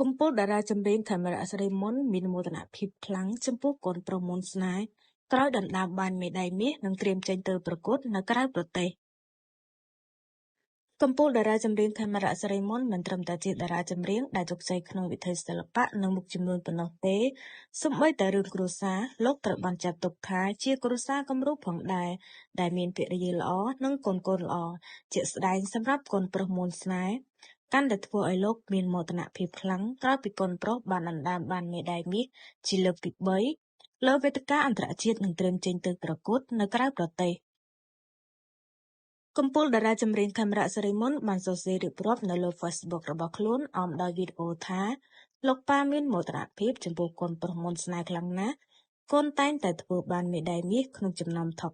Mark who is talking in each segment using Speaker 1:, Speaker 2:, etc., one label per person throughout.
Speaker 1: កំពូលតារាចម្រៀងខេមរៈ សិរីមន្តមានមោទនភាពខ្លាំងចំពោះកូនប្រុសមន្តស្នេហ៍ក្រោយដណ្ដើមបានមេដាយមាសនិងត្រៀមចេញទៅប្រកួតនៅក្រៅប្រទេសកំពូលតារាចម្រៀងខេមរៈ សិរីមន្តមិនត្រឹមតែជាតារាចម្រៀងដែលជោគជ័យក្នុងវិថីសិល្បៈនិងមុខចំនួនប៉ុណ្ណោះទេសូម្បីតែរឿងគ្រួសារលោកត្រូវបានចាត់ទុកថាជាគ្រួសារគំរូផងដែរដែលមានភរិយាល្អនិងកូនៗល្អជាក់ស្ដែងសម្រាប់កូនប្រុសមន្តស្នេហ៍កាន់តែធ្វើឲ្យលោកមានមោទនភាពខ្លាំងក្រោយពីកូនប្រុសបានដណ្ដើមបានមេដាយមាសជាលើកទី3លើវេទិកាអន្តរជាតិនិងត្រៀមចេញទៅប្រកួតនៅក្រៅប្រទេសកំពូលតារាចម្រៀងខេមរៈ សិរីមន្តបានសរសេររៀបរាប់នៅលើ Facebook របស់ខ្លួនអមដោយវីដេអូថាលោកប៉ាមានមោទនភាពចំពោះកូនប្រុសមន្តស្នេហ៍ខ្លាំងណាស់កូនតែងតែធ្វើបានមេដាយមាសក្នុងចំណោម Top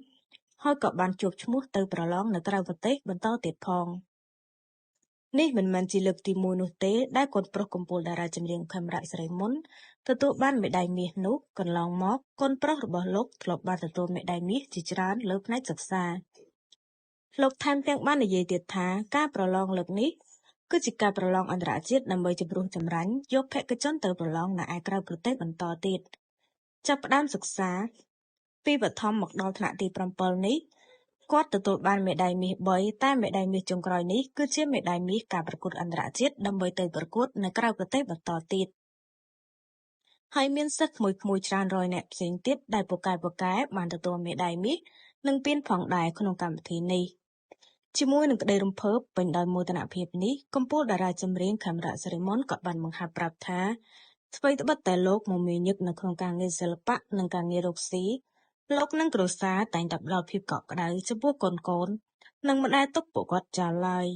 Speaker 1: 10 ហើយក៏បានជួបឈ្មោះទៅប្រឡងនៅក្រៅប្រទេសបន្តទៀតផងនេះមិនមែនជាលើកទី1នោះទេដែលកូនប្រុសកំពូលតារាចម្រៀងខេមរៈ សិរីមន្តទទួលបានមេដាយមាសនោះកន្លងមកកូនប្រុសរបស់លោកធ្លាប់បានទទួលមេដាយមាសជាច្រើនលើផ្នែកសិក្សាលោកថែមទាំងបាននិយាយទៀតថាការប្រឡងលើកនេះគឺជាការប្រឡងអន្តរជាតិដើម្បីជំរុះចម្រាញ់យកបេក្ខជនទៅប្រឡងនៅឯក្រៅប្រទេសបន្តទៀតចាប់ផ្ដើមសិក្សាពីបឋមមកដល់ថ្នាក់ទី7នេះគាត់ទទួលបានមេដាយមាស3តែមេដាយមាសចុងក្រោយនេះគឺជាមេដាយមាសការប្រកួតអន្តរជាតិដើម្បីទៅប្រកួតនៅក្រៅប្រទេសបន្តទៀតហើយមានសិស្សក្មួយៗច្រើនរយនាក់ផ្សេងទៀតដែលពូកែបានទទួលមេដាយមាសនិងពានផងដែរក្នុងកម្មវិធីនេះជាមួយនឹងក្តីរំភើបពេញដោយមោទនភាពនេះកំពូលតារាចម្រៀងខេមរៈ សិរីមន្តក៏បានបង្ហាត់ប្រាប់ថាអ្វីត្បិតតែលោកមមាញឹកនៅក្នុងការងារសិល្បៈនិងការងាររកស៊ីលោកនិងគ្រួសារតែងតែផ្ដល់ភាពកក់ក្ដៅចំពោះកូនៗនិងមិនដែលទុកពួកគាត់ចោលឡើយ